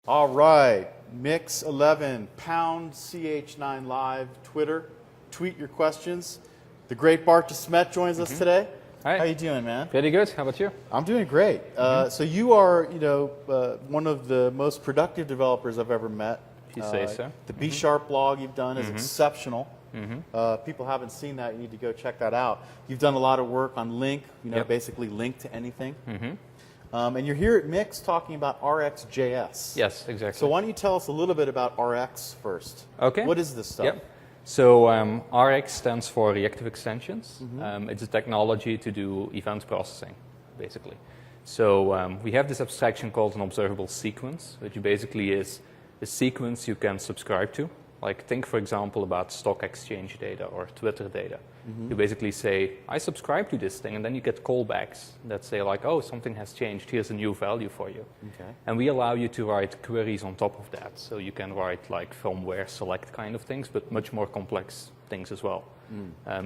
All right, MIX11, pound CH9 Live, Twitter. Tweet your questions. The great Bart Smet joins us today. Hi. How you doing, man? Pretty good. How about you? I'm doing great. So you are, one of the most productive developers I've ever met. If you say so. The B# blog you've done is exceptional. People haven't seen that. You need to go check that out. You've done a lot of work on LINQ, basically link to anything. And you're here at MIX talking about RxJS. Yes, exactly. So why don't you tell us a little bit about Rx first? Okay. What is this stuff? Yep. So Rx stands for reactive extensions. It's a technology to do event processing, basically. So we have this abstraction called an observable sequence, which basically is a sequence you can subscribe to. Like think, for example, about stock exchange data or Twitter data. You basically say, I subscribe to this thing, and then you get callbacks that say like, oh, something has changed, here's a new value for you. Okay. And we allow you to write queries on top of that. So you can write like from where select kind of things, but much more complex things as well,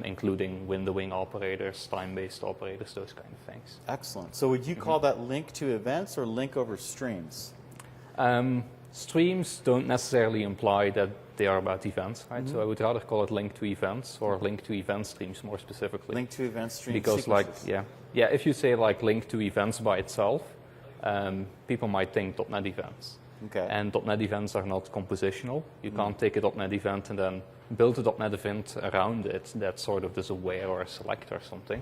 including windowing operators, time-based operators, those kind of things. Excellent. So would you call that link to events or link over streams? Streams don't necessarily imply that they are about events, right? So I would rather call it link to events or link to event streams more specifically. Link to event streams. Because sequences. if you say like link to events by itself, people might think .NET events. Okay. And .NET events are not compositional. You can't take a .NET event and then build a .NET event around it that sort of does a where or a select or something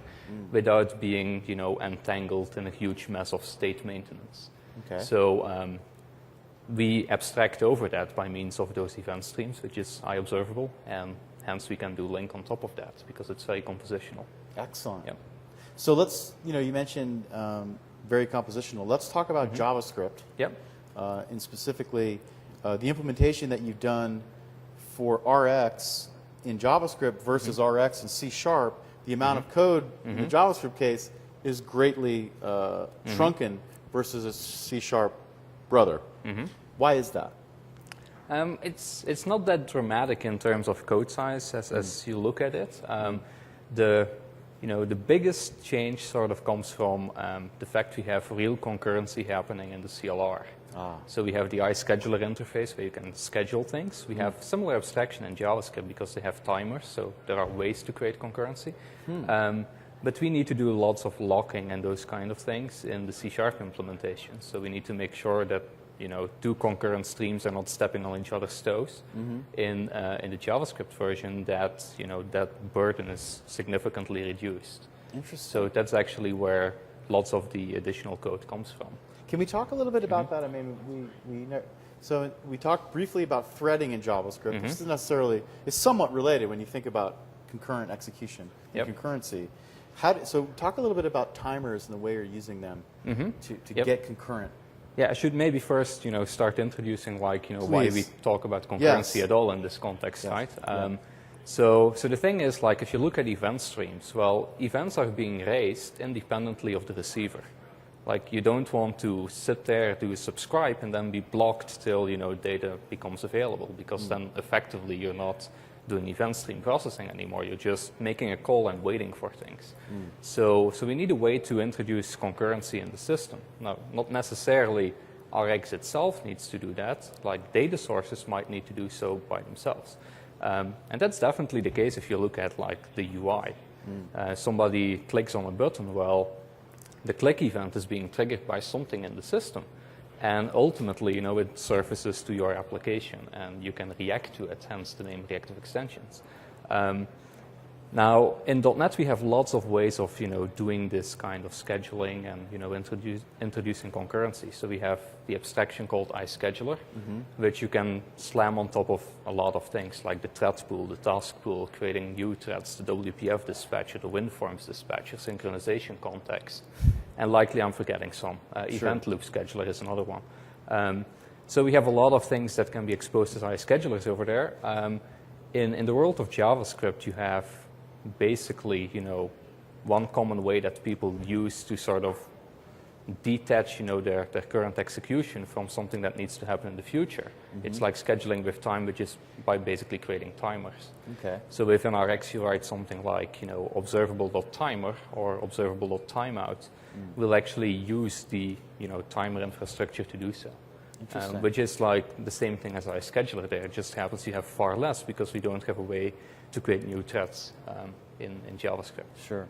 without being, entangled in a huge mess of state maintenance. Okay. So we abstract over that by means of those event streams, which is IObservable, and hence we can do link on top of that because it's very compositional. Excellent. Yep. So let's, you mentioned very compositional. Let's talk about JavaScript. Yep. And specifically the implementation that you've done for Rx in JavaScript versus Rx in C#. The amount of code in the JavaScript case is greatly shrunken versus a C# brother. Why is that? It's not that dramatic in terms of code size as you look at it. The biggest change sort of comes from the fact we have real concurrency happening in the CLR. So we have the iScheduler interface where you can schedule things. We have similar abstraction in JavaScript because they have timers, so there are ways to create concurrency. But we need to do lots of locking and those kind of things in the C# implementation. So we need to make sure that two concurrent streams are not stepping on each other's toes. In the JavaScript version, that that burden is significantly reduced. Interesting. So that's actually where lots of the additional code comes from. Can we talk a little bit about that? I mean, so we talked briefly about threading in JavaScript. This is it's somewhat related when you think about concurrent execution and concurrency. So talk a little bit about timers and the way you're using them to get concurrent. Yeah, I should maybe first, start introducing why we talk about concurrency at all in this context, right? So the thing is, like, if you look at event streams, well, events are being raised independently of the receiver. Like, you don't want to sit there, do a subscribe, and then be blocked till, data becomes available, because then effectively you're not doing event stream processing anymore. You're just making a call and waiting for things. So we need a way to introduce concurrency in the system. Now, not necessarily Rx itself needs to do that. Like, data sources might need to do so by themselves. And that's definitely the case if you look at like the UI. Somebody clicks on a button, well, the click event is being triggered by something in the system. And ultimately, it surfaces to your application, and you can react to it, hence the name reactive extensions. Now, in .NET, we have lots of ways of, doing this kind of scheduling and, introducing concurrency. So we have the abstraction called iScheduler, which you can slam on top of a lot of things, like the thread pool, the task pool, creating new threads, the WPF dispatcher, the WinForms dispatcher, synchronization context. And likely I'm forgetting some. Event loop scheduler is another one. So we have a lot of things that can be exposed as iSchedulers over there. In the world of JavaScript, you have basically, one common way that people use to sort of detach, their current execution from something that needs to happen in the future. It's like scheduling with time, which is by basically creating timers. Okay. So within Rx, you write something like, observable.timer or observable.timeout will actually use the, timer infrastructure to do so. which is like the same thing as iScheduler there. It just happens you have far less because we don't have a way to create new threads in JavaScript. Sure.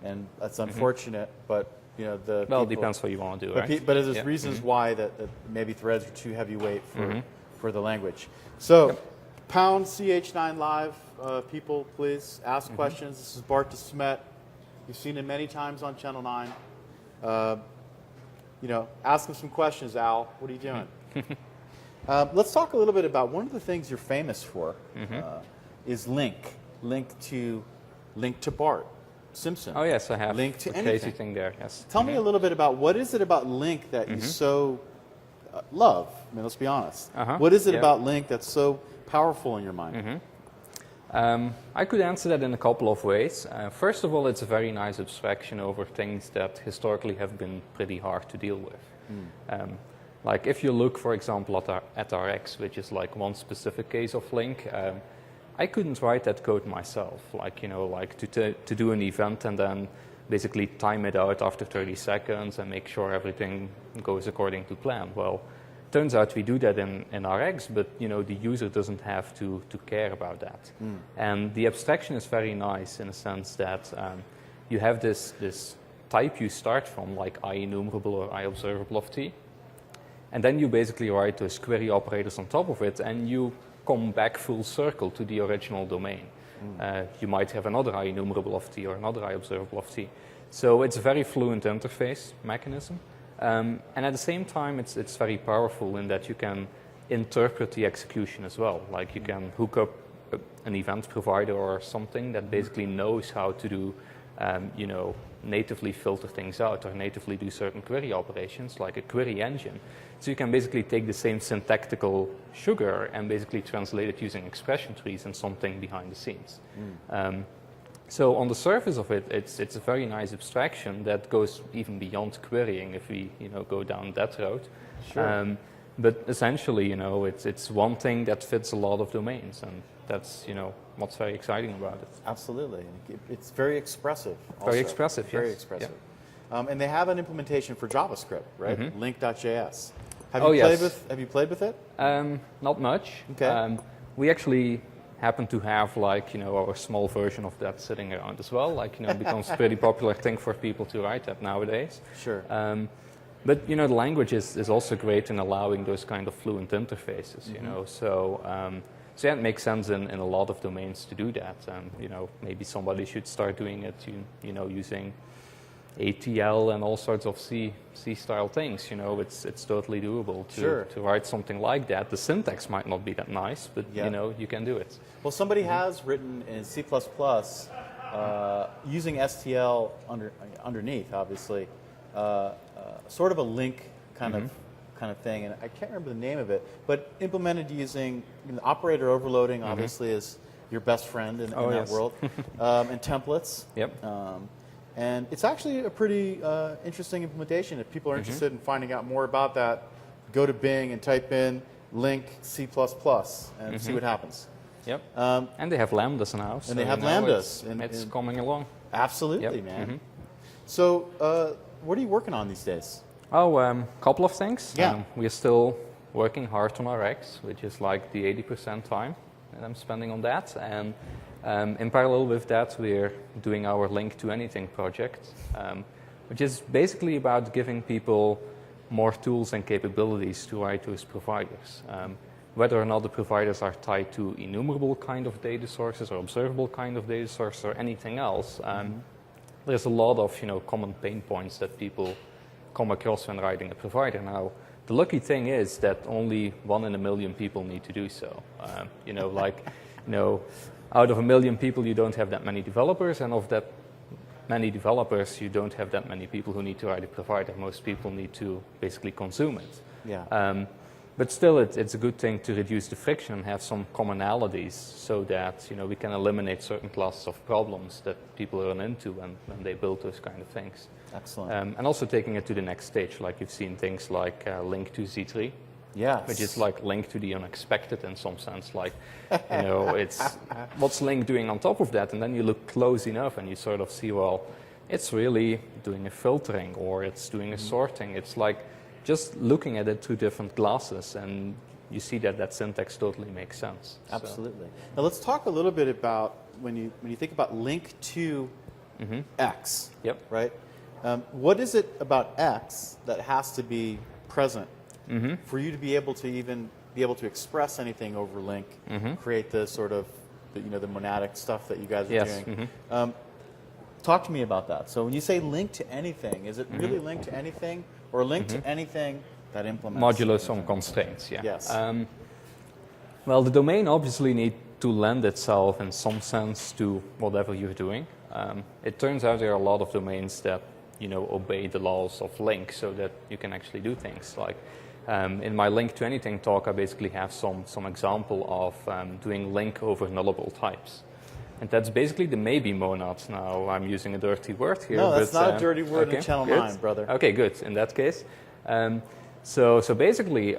And that's unfortunate, but well, people, it depends what you want to do, right? But there's reasons why that maybe threads are too heavyweight for the language. So, pound ch9 live, people, please ask questions. This is Bart to Smet. You've seen him many times on Channel 9. Ask him some questions, Al. What are you doing? Let's talk a little bit about one of the things you're famous for is LINQ. LINQ to Bart Simpson. Oh yes, I have. LINQ to a anything. crazy thing there. Yes. Tell me a little bit about what is it about LINQ that you so love? I mean, let's be honest. What is it about LINQ that's so powerful in your mind? I could answer that in a couple of ways. First of all, it's a very nice abstraction over things that historically have been pretty hard to deal with. Like if you look, for example, at Rx, which is like one specific case of LINQ, I couldn't write that code myself. Like to do an event and then basically time it out after 30 seconds and make sure everything goes according to plan. Well, turns out we do that in Rx, but the user doesn't have to care about that. And the abstraction is very nice in the sense that you have this type you start from, like IEnumerable or IObservable of t, and then you basically write those query operators on top of it, and you come back full circle to the original domain. You might have another IEnumerable of t or another IObservable of t. So it's a very fluent interface mechanism. And at the same time, it's very powerful in that you can interpret the execution as well. Like you can hook up an event provider or something that basically knows how to do, natively filter things out or natively do certain query operations, like a query engine. So you can basically take the same syntactical sugar and basically translate it using expression trees and something behind the scenes. So on the surface of it, it's a very nice abstraction that goes even beyond querying if we go down that route. Sure. But essentially, it's one thing that fits a lot of domains, and that's what's very exciting about it. Absolutely, it's very expressive. Also. Very expressive, yes. Very expressive. Yeah. And they have an implementation for JavaScript, right? LINQ.js. Have you played with it? Not much. Okay. We actually happen to have our small version of that sitting around as well. It becomes a pretty popular thing for people to write that nowadays. Sure. But the language is also great in allowing those kind of fluent interfaces. So yeah, it makes sense in a lot of domains to do that. And maybe somebody should start doing it. Using ATL and all sorts of C style things. It's totally doable to write something like that. The syntax might not be that nice, but you can do it. Well, somebody has written in C++ using STL underneath, obviously, sort of a LINQ kind of thing, and I can't remember the name of it, but implemented using operator overloading. Obviously, is your best friend in that world, and templates. Yep. And it's actually a pretty interesting implementation. If people are interested in finding out more about that, go to Bing and type in LINQ C++ and see what happens. Yep. And they have lambdas now. So and they have lambdas. It's coming along. Absolutely, man. So what are you working on these days? Oh, couple of things. Yeah. We are still working hard on Rx, which is like the 80% time that I'm spending on that. And in parallel with that, we're doing our LINQ to Anything project, which is basically about giving people more tools and capabilities to write to his providers. Whether or not the providers are tied to enumerable kind of data sources or observable kind of data sources or anything else, there's a lot of common pain points that people come across when writing a provider. Now, the lucky thing is that only 1 in a million people need to do so. Out of a million people, you don't have that many developers, and of that many developers, you don't have that many people who need to write a provider. Most people need to basically consume it. Yeah. But still, it's a good thing to reduce the friction and have some commonalities so that we can eliminate certain classes of problems that people run into when they build those kind of things. Excellent. And also taking it to the next stage, like you've seen things like LINQ to Z3. Yes. Which is like LINQ to the unexpected in some sense. Like, it's what's LINQ doing on top of that? And then you look close enough and you sort of see, well, it's really doing a filtering or it's doing a sorting. It's like just looking at it through different glasses, and you see that that syntax totally makes sense. Absolutely. Now let's talk a little bit about when you think about LINQ to X. Yep. Right. What is it about X that has to be present for you to be able to even be able to express anything over LINQ, create the sort of the monadic stuff that you guys are doing? Talk to me about that. So when you say link to anything, is it really linked to anything, or linked to anything that implements modulo some constraints? Yeah. Yes. Well, the domain obviously needs to lend itself in some sense to whatever you're doing. It turns out there are a lot of domains that obey the laws of LINQ, so that you can actually do things like. In my LINQ to anything talk, I basically have some example of doing LINQ over nullable types. And that's basically the maybe monad. Now, I'm using a dirty word here. No, that's not a dirty word in Channel 9, brother. Okay, good. In that case. So basically,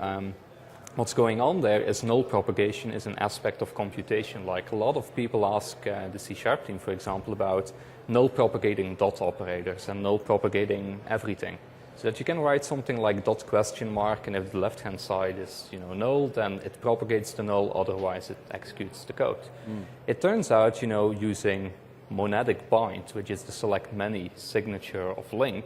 what's going on there is null propagation is an aspect of computation. Like a lot of people ask the C# team, for example, about null propagating dot operators and null propagating everything. So that you can write something like dot question mark, and if the left-hand side is null, then it propagates the null, otherwise it executes the code. It turns out, using monadic bind, which is the select many signature of LINQ,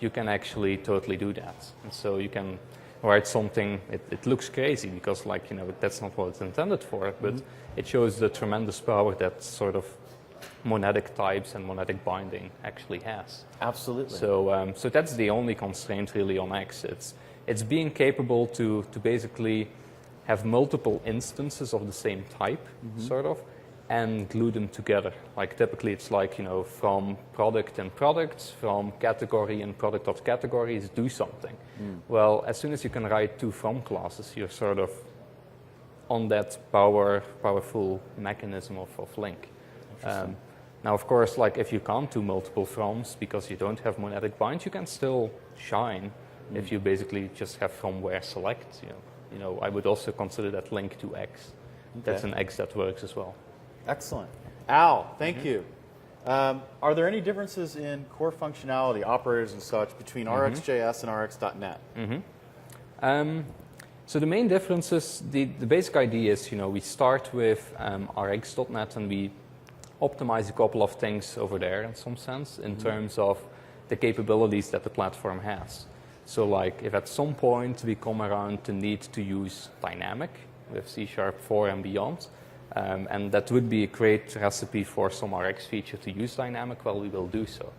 you can actually totally do that. And so you can write something, it looks crazy because that's not what it's intended for, but it shows the tremendous power that sort of monadic types and monadic binding actually has. Absolutely. So that's the only constraint really on X. It's being capable to basically have multiple instances of the same type, sort of, and glue them together. Like typically it's like, from product and products, from category and product of categories, do something. Well, as soon as you can write two from classes, you're sort of on that powerful mechanism of LINQ. Now, of course, like if you can't do multiple froms because you don't have monadic bind, you can still shine if you basically just have from where select. I would also consider that LINQ to X. Okay. That's an X that works as well. Excellent. Al, thank you. Are there any differences in core functionality, operators and such, between RxJS and RX.net? So the main difference is the basic idea is, we start with RX.net and we optimize a couple of things over there in some sense in terms of the capabilities that the platform has. So like if at some point we come around to need to use dynamic with C#4 and beyond, and that would be a great recipe for some RX feature to use dynamic, well, we will do so.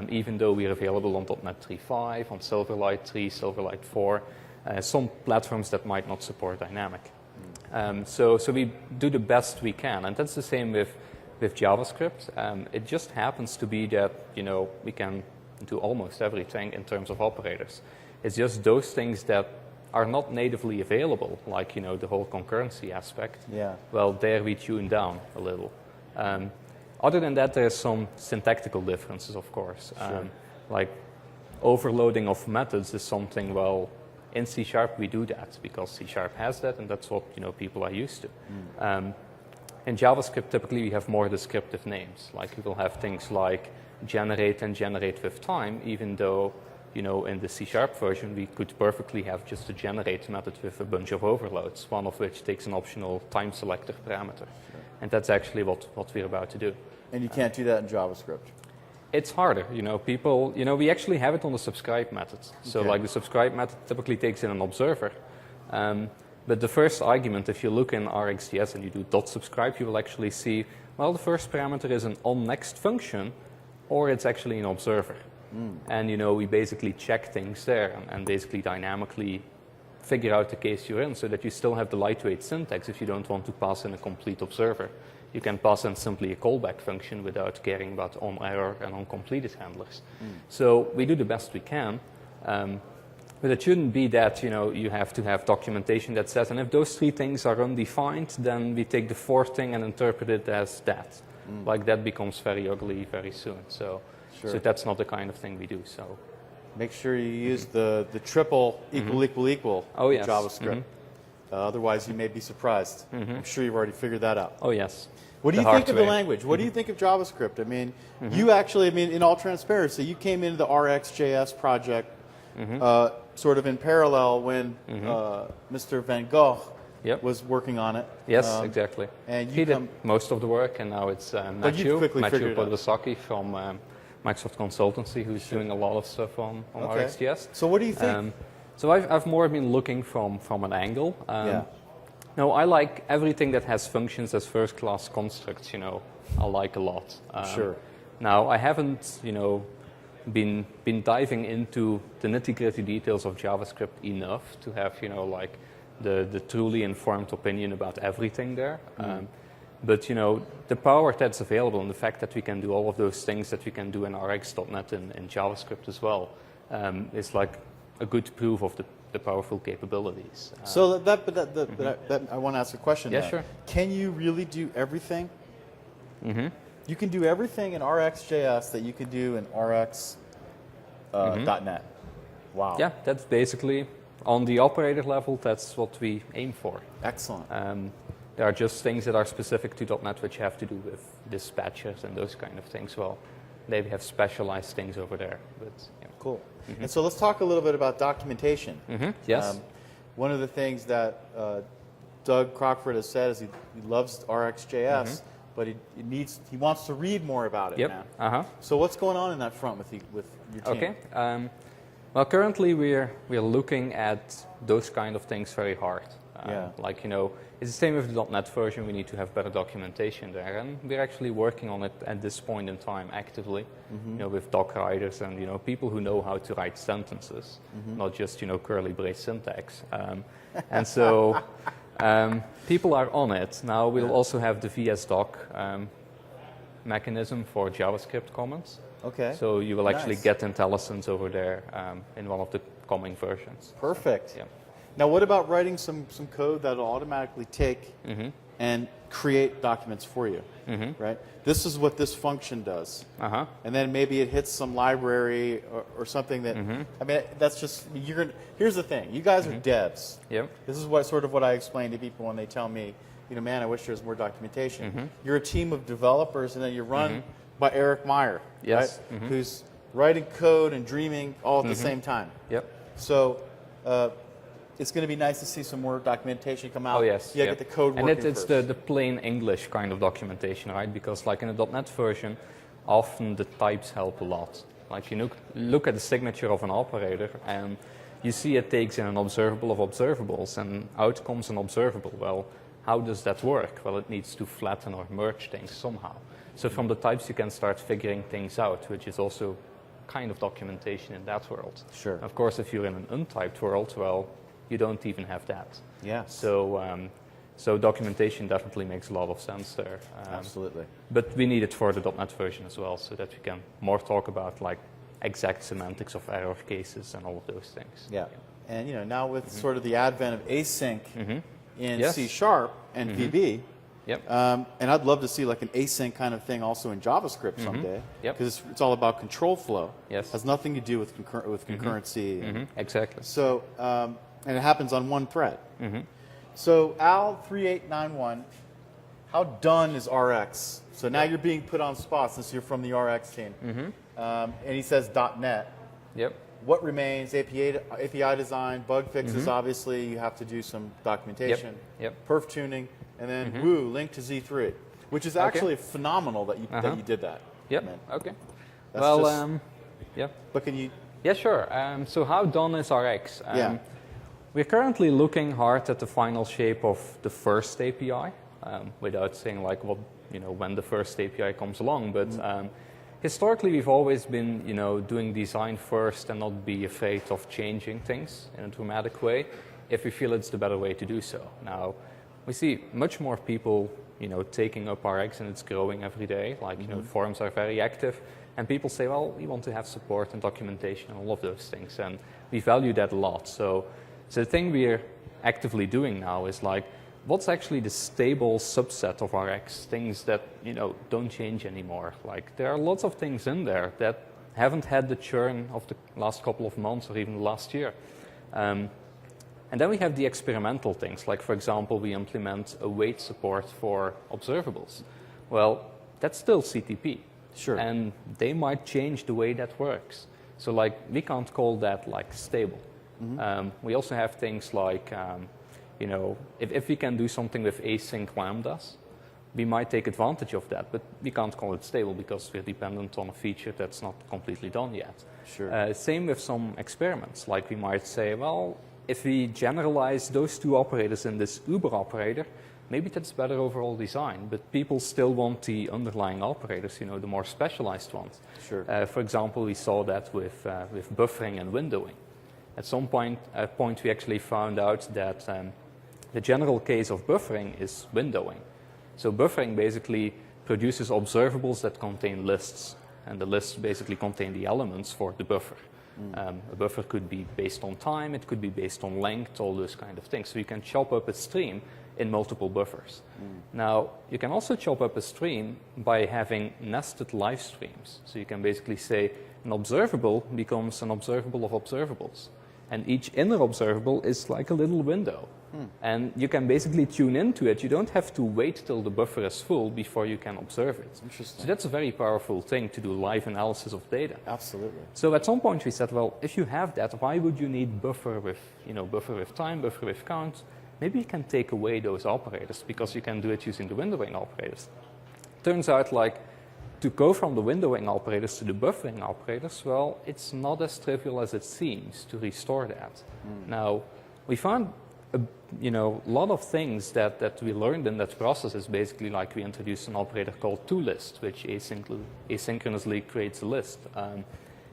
Even though we're available on .NET 3.5, on Silverlight 3, Silverlight 4, some platforms that might not support dynamic. So we do the best we can, and that's the same with JavaScript. It just happens to be that we can do almost everything in terms of operators. It's just those things that are not natively available, like the whole concurrency aspect. Yeah. Well, there we tune down a little. Other than that, there's some syntactical differences, of course. Sure. Like overloading of methods is something. Well, in C# we do that because C# has that, and that's what people are used to. In JavaScript, typically we have more descriptive names. Like we will have things like generate and generate with time, even though, in the C# version, we could perfectly have just a generate method with a bunch of overloads, one of which takes an optional time selector parameter. Sure. And that's actually what we're about to do. And you can't do that in JavaScript. It's harder, people, we actually have it on the subscribe method. So like the subscribe method typically takes in an observer. But the first argument, if you look in RxJS and you do .subscribe, you will actually see, well, the first parameter is an onNext function, or it's actually an observer. And, we basically check things there and basically dynamically figure out the case you're in so that you still have the lightweight syntax if you don't want to pass in a complete observer. You can pass in simply a callback function without caring about on-error and on-completed handlers. So we do the best we can. But it shouldn't be that, you have to have documentation that says, and if those three things are undefined, then we take the fourth thing and interpret it as that. Like that becomes very ugly very soon. So that's not the kind of thing we do. So make sure you use the triple equal oh, yes. JavaScript. Otherwise, you may be surprised. I'm sure you've already figured that out. Oh, yes. What do you think of the language? What do you think of JavaScript? I mean, you actually, in all transparency, you came into the RxJS project sort of in parallel when Mr. Van Gogh was working on it. Yes, exactly. And he did most of the work, and now it's Matthew Podwysocki from Microsoft Consultancy, who's doing a lot of stuff on RxJS. So what do you think? So I've more been looking from an angle. No, I like everything that has functions as first-class constructs. I like a lot. Sure. Now I haven't, been diving into the nitty-gritty details of JavaScript enough to have, like the truly informed opinion about everything there. But the power that's available and the fact that we can do all of those things that we can do in Rx.net in JavaScript as well is like a good proof of the powerful capabilities. So that I want to ask a question. Yeah, sure. Can you really do everything? You can do everything in RxJS that you can do in Rx.net. Wow. Yeah, that's basically on the operator level. That's what we aim for. Excellent. There are just things that are specific to .NET which have to do with dispatchers and those kind of things. Well, they have specialized things over there. But, yeah. Cool. And so let's talk a little bit about documentation. Yes. One of the things that Doug Crockford has said is he loves RxJS, but he wants to read more about it now. So what's going on in that front with your team? Okay. Well, currently we're looking at those kind of things very hard. Like, it's the same with the .NET version. We need to have better documentation there, and we're actually working on it at this point in time actively. With doc writers and people who know how to write sentences, not just curly brace syntax. And so people are on it now. We'll also have the VS-Doc mechanism for JavaScript comments. Okay. So you will actually get IntelliSense over there in one of the coming versions. Perfect. Yeah. Now, what about writing some code that will automatically take and create documents for you? Right. This is what this function does. And then maybe it hits some library or something that. I mean, that's just Here's the thing. You guys are devs. This is what I explain to people when they tell me, man, I wish there was more documentation. You're a team of developers, and then you're run by Eric Meyer, right? Who's writing code and dreaming all at the same time. So it's going to be nice to see some more documentation come out. Oh, yes. Get the code working. And it's the plain English kind of documentation, right? Because like in the .NET version, often the types help a lot. Like you look at the signature of an operator, and you see it takes in an observable of observables, and out comes an observable. Well, how does that work? Well, it needs to flatten or merge things somehow. So from the types you can start figuring things out, which is also kind of documentation in that world. Sure. Of course, if you're in an untyped world, well, you don't even have that. Yeah. So documentation definitely makes a lot of sense there. Absolutely. But we need it for the .NET version as well, so that we can more talk about like exact semantics of error cases and all of those things. Yeah. And now with sort of the advent of async in C# and VB. And I'd love to see like an async kind of thing also in JavaScript someday, because it's all about control flow. It has nothing to do with concurrency. Exactly. So, and it happens on one thread. So Al3891, how done is Rx? So now you're being put on spot since you're from the Rx team. And he says .NET. What remains? API design, bug fixes, obviously you have to do some documentation, perf tuning, and then LINQ to Z3, which is actually phenomenal that you did that. Okay. That's well, But can you? Yeah, sure. So how done is Rx? We're currently looking hard at the final shape of the first API, without saying like what when the first API comes along, but. Historically, we've always been, doing design first and not be afraid of changing things in a dramatic way if we feel it's the better way to do so. Now, we see much more people, taking up Rx, and it's growing every day. Like, forums are very active, and people say, well, we want to have support and documentation and all of those things, and we value that a lot. So the thing we're actively doing now is like, what's actually the stable subset of Rx, things that don't change anymore? Like there are lots of things in there that haven't had the churn of the last couple of months or even the last year. And then we have the experimental things, like for example, we implement await support for observables. Well, that's still CTP. Sure. And they might change the way that works. So like we can't call that like stable. We also have things like, you know, if we can do something with async lambdas, we might take advantage of that, but we can't call it stable because we're dependent on a feature that's not completely done yet. Sure. Same with some experiments, like we might say, well, if we generalize those two operators in this Uber operator, maybe that's better overall design, but people still want the underlying operators, you know, the more specialized ones. Sure. For example, we saw that with buffering and windowing. At some point, we actually found out that the general case of buffering is windowing. So buffering basically produces observables that contain lists, and the lists basically contain the elements for the buffer. A buffer could be based on time, it could be based on length, all those kind of things. So you can chop up a stream in multiple buffers. Now, you can also chop up a stream by having nested live streams. So you can basically say an observable becomes an observable of observables. And each inner observable is like a little window. And you can basically tune into it. You don't have to wait till the buffer is full before you can observe it. Interesting. So that's a very powerful thing to do live analysis of data. Absolutely. So at some point we said, well, if you have that, why would you need buffer with, you know, buffer with time, buffer with count? Maybe you can take away those operators because you can do it using the windowing operators. Turns out, like, to go from the windowing operators to the buffering operators, well, it's not as trivial as it seems to restore that. Now, we found a lot of things that we learned in that process is basically like we introduced an operator called toList, which asynchronously creates a list.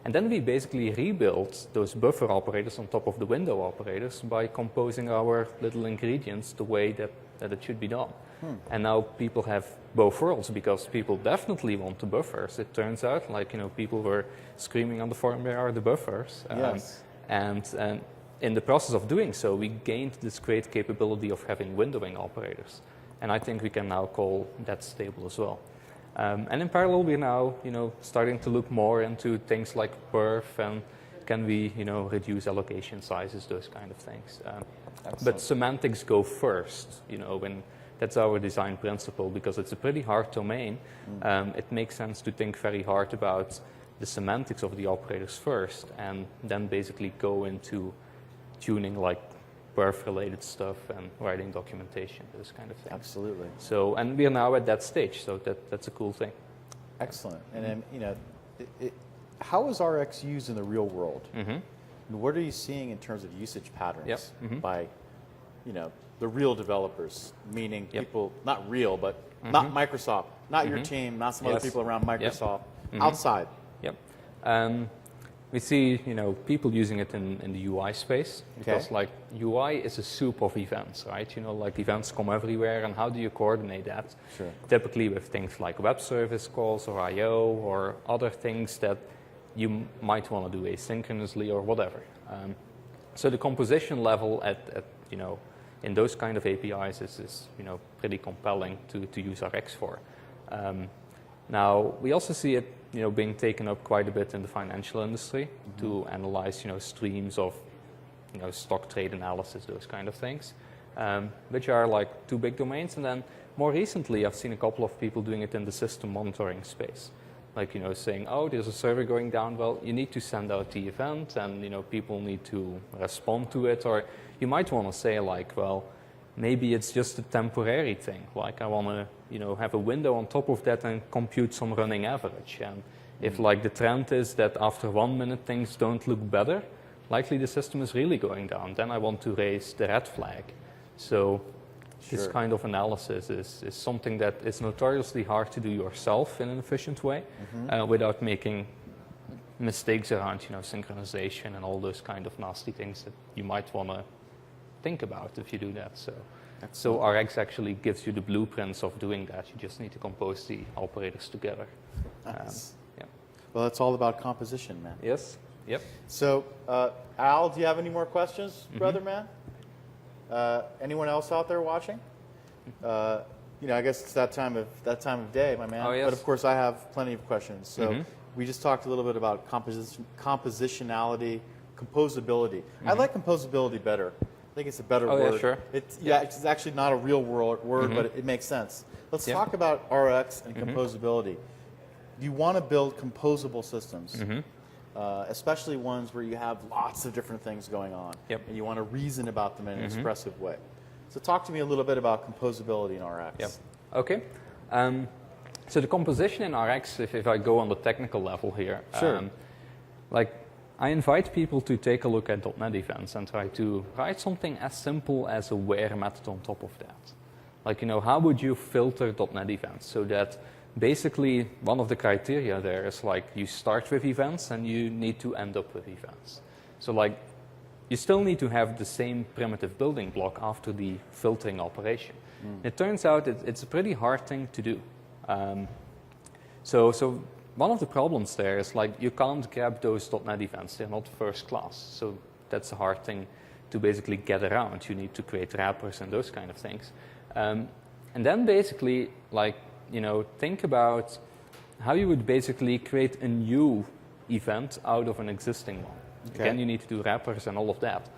And then we basically rebuilt those buffer operators on top of the window operators by composing our little ingredients the way that it should be done. And now people have both worlds because people definitely want the buffers. It turns out, like, you know, people were screaming on the forum, where are the buffers? Yes. And in the process of doing so, we gained this great capability of having windowing operators. And I think we can now call that stable as well. And in parallel, we're now, you know, starting to look more into things like perf and can we, you know, reduce allocation sizes, those kind of things. But semantics go first, you know, when that's our design principle because it's a pretty hard domain. It makes sense to think very hard about the semantics of the operators first and then basically go into tuning like perf-related stuff and writing documentation, those kind of things. Absolutely. So, and we are now at that stage, so that's a cool thing. Excellent. And then, you know, how is RX used in the real world? And what are you seeing in terms of usage patterns by, you know, the real developers, meaning people, not real, but not Microsoft, not your team, not some other people around Microsoft, outside? We see, you know, people using it in the UI space because, like, UI is a soup of events, right? You know, like events come everywhere, and how do you coordinate that? Sure. Typically with things like web service calls or I/O or other things that you might want to do asynchronously or whatever. So the composition level at you know, in those kind of APIs is you know, pretty compelling to use RX for. Now we also see it, you know, being taken up quite a bit in the financial industry to analyze, you know, streams of, you know, stock trade analysis, those kind of things, which are like two big domains. And then more recently, I've seen a couple of people doing it in the system monitoring space, like, you know, saying, oh, there's a server going down. Well, you need to send out the event, and, you know, people need to respond to it. Or you might want to say, like, well, maybe it's just a temporary thing. Like, I want to, you know, have a window on top of that and compute some running average. And if, like, the trend is that after 1 minute things don't look better, likely the system is really going down. Then I want to raise the red flag. So this kind of analysis is something that is notoriously hard to do yourself in an efficient way without making mistakes around, you know, synchronization and all those kind of nasty things that you might want to think about if you do that. So RX actually gives you the blueprints of doing that. You just need to compose the operators together. Nice. Well, it's all about composition, man. Yes. Yep. So, Al, do you have any more questions, brother, man? Anyone else out there watching? You know, I guess it's that time of day, my man. Oh, yes. But of course, I have plenty of questions. So we just talked a little bit about compositionality, composability. I like composability better. I think it's a better word. Yeah, sure. It's actually not a real word, but it makes sense. Let's talk about RX and composability. You want to build composable systems. especially ones where you have lots of different things going on, and you want to reason about them in an expressive way. So talk to me a little bit about composability in RX. Yep. Okay. So the composition in RX, if I go on the technical level here, like I invite people to take a look at .NET events and try to write something as simple as a where method on top of that. Like, how would you filter .NET events so that basically one of the criteria there is like you start with events and you need to end up with events. So like you still need to have the same primitive building block after the filtering operation. It turns out it's a pretty hard thing to do. So one of the problems there is like you can't grab those .NET events. They're not first class. So that's a hard thing to basically get around. You need to create wrappers and those kind of things. And then basically like, think about how you would basically create a new event out of an existing one. Okay. Again, you need to do wrappers and all of that.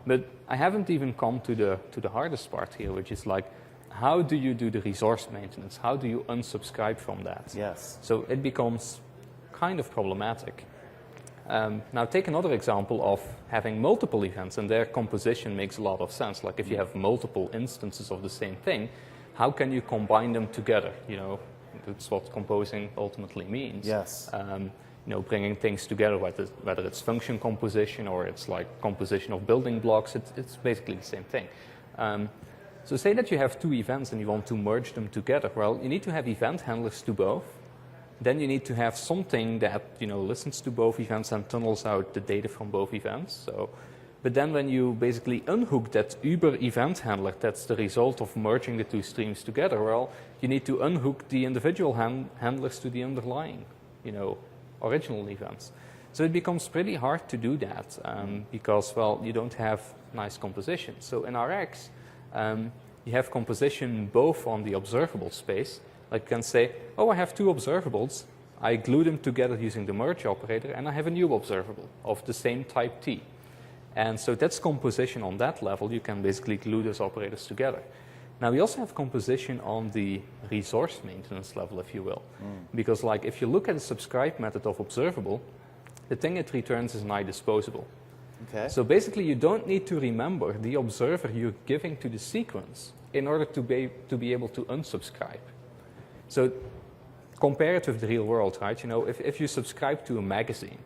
But I haven't even come to the hardest part here, which is like, how do you do the resource maintenance? How do you unsubscribe from that? Yes. So it becomes kind of problematic. Now take another example of having multiple events, and their composition makes a lot of sense. Like if you have multiple instances of the same thing, how can you combine them together? That's what composing ultimately means. Yes. Bringing things together, whether it's function composition or it's like composition of building blocks, it's basically the same thing. So say that you have two events and you want to merge them together. Well, you need to have event handlers to both. Then you need to have something that listens to both events and tunnels out the data from both events. But then when you basically unhook that Uber event handler, that's the result of merging the two streams together, well, you need to unhook the individual handlers to the underlying, original events. So it becomes pretty hard to do that because, well, you don't have nice composition. So in RX, you have composition both on the observable space. Like you can say, oh, I have two observables. I glue them together using the merge operator, and I have a new observable of the same type T. And so that's composition on that level. You can basically glue those operators together. Now, we also have composition on the resource maintenance level, if you will. Because like if you look at the subscribe method of observable, the thing it returns is an iDisposable. Okay. So basically, you don't need to remember the observer you're giving to the sequence in order to be able to unsubscribe. So compare it with the real world, right? If you subscribe to a magazine,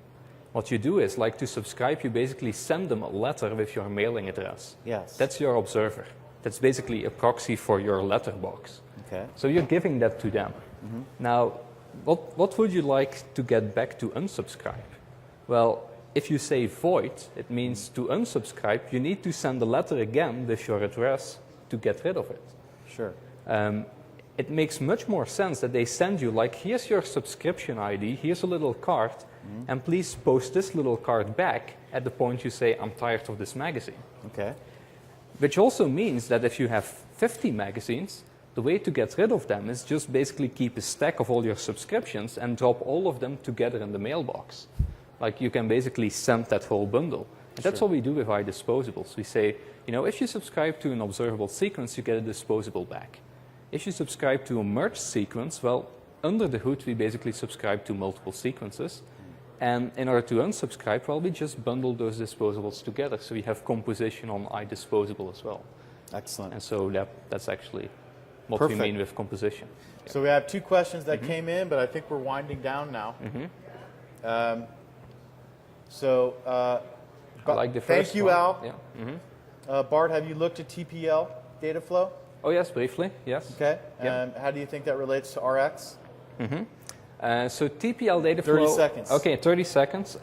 what you do is, like to subscribe, you basically send them a letter with your mailing address. Yes. That's your observer. That's basically a proxy for your letterbox. Okay. So you're giving that to them. Now, what would you like to get back to unsubscribe? Well, if you say void, it means to unsubscribe, you need to send the letter again with your address to get rid of it. Sure. It makes much more sense that they send you, like, here's your subscription ID, here's a little card, and please post this little card back at the point you say, I'm tired of this magazine. Okay. Which also means that if you have 50 magazines, the way to get rid of them is just basically keep a stack of all your subscriptions and drop all of them together in the mailbox. Like you can basically send that whole bundle. And that's what we do with iDisposables. We say, if you subscribe to an observable sequence, you get a disposable back. If you subscribe to a merged sequence, well, under the hood, we basically subscribe to multiple sequences. And in order to unsubscribe, well, we just bundle those disposables together. So we have composition on iDisposable as well. Excellent. And so that's actually what Perfect. we mean with composition. So we have two questions that came in, but I think we're winding down now. I like the first thank you, one. Al. Yeah. Bart, have you looked at TPL data flow? Oh, yes, briefly, yes. Okay. Yep. How do you think that relates to RX? So TPL data flow. 30 seconds. Okay, 30 seconds.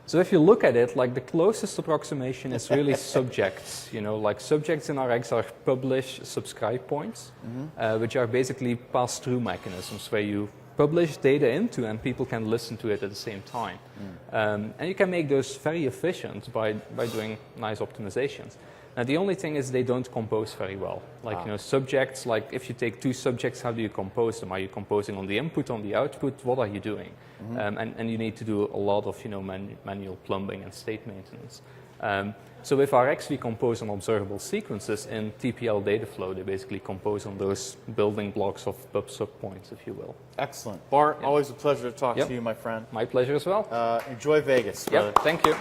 So if you look at it, like the closest approximation is really subjects. Like subjects in RX are publish subscribe points, which are basically pass-through mechanisms where you publish data into and people can listen to it at the same time. And you can make those very efficient by doing nice optimizations. Now, the only thing is they don't compose very well. Like, subjects, like if you take two subjects, how do you compose them? Are you composing on the input, on the output? What are you doing? And you need to do a lot of, manual plumbing and state maintenance. So with RX, we compose on observable sequences. In TPL data flow, they basically compose on those building blocks of pub subpoints, if you will. Excellent. Bart, always a pleasure to talk Yep. to you, my friend. My pleasure as well. Enjoy Vegas, brother. Yep, thank you.